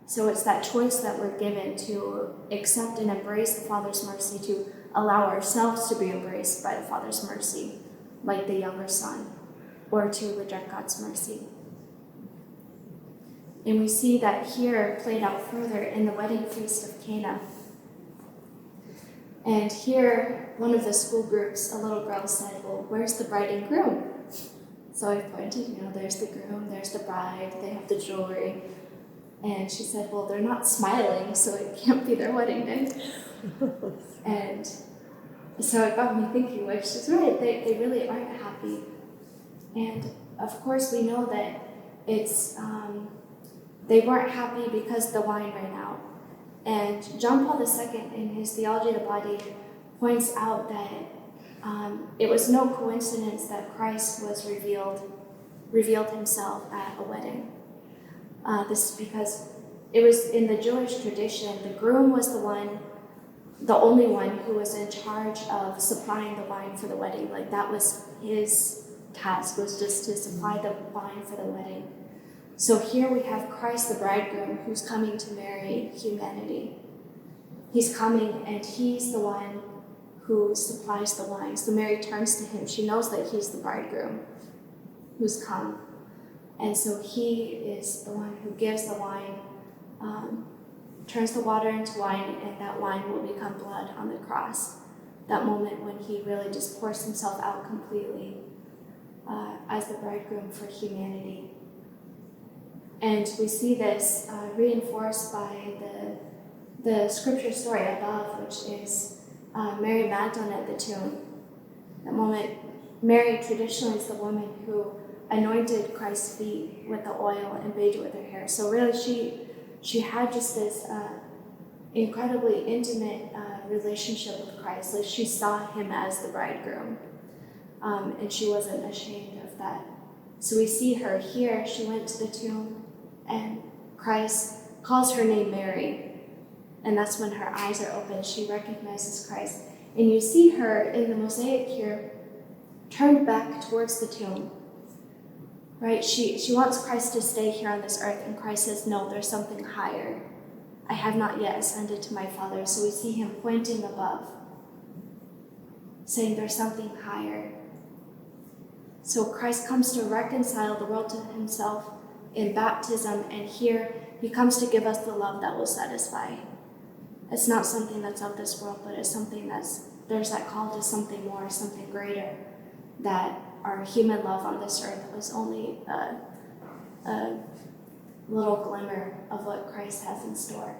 So it's that choice that we're given to accept and embrace the Father's mercy, to allow ourselves to be embraced by the Father's mercy, like the younger son, or to reject God's mercy. And we see that here played out further in the wedding feast of Cana. And here, one of the school groups, a little girl said, well, where's the bride and groom? So I pointed, there's the groom, there's the bride, they have the jewelry. And she said, well, they're not smiling, so it can't be their wedding day. And so it got me thinking, well, she's right, they really aren't happy. And of course, we know that it's, they weren't happy because the wine ran out. And John Paul II, in his Theology of the Body, points out that it was no coincidence that Christ was revealed himself at a wedding. This is because it was in the Jewish tradition, the groom was the only one who was in charge of supplying the wine for the wedding. Like that was his task, was just to supply the wine for the wedding. So here we have Christ, the bridegroom, who's coming to marry humanity. He's coming and he's the one who supplies the wine. So Mary turns to him. She knows that he's the bridegroom who's come. And so he is the one who gives the wine, turns the water into wine, and that wine will become blood on the cross. That moment when he really just pours himself out completely as the bridegroom for humanity. And we see this reinforced by the scripture story above, which is Mary Magdalene at the tomb. That moment, Mary traditionally is the woman who anointed Christ's feet with the oil and bathed it with her hair. So really she had just this incredibly intimate relationship with Christ. Like she saw him as the bridegroom, and she wasn't ashamed of that. So we see her here. She went to the tomb, and Christ calls her name Mary, and that's when her eyes are open. She recognizes Christ, and you see her in the mosaic here, turned back towards the tomb. Right? She wants Christ to stay here on this earth, and Christ says, no, there's something higher. I have not yet ascended to my Father. So we see him pointing above, saying there's something higher. So Christ comes to reconcile the world to himself in baptism, and here he comes to give us the love that will satisfy. It's not something that's of this world, but it's something there's that call to something more, something greater, that our human love on this earth was only a little glimmer of what Christ has in store.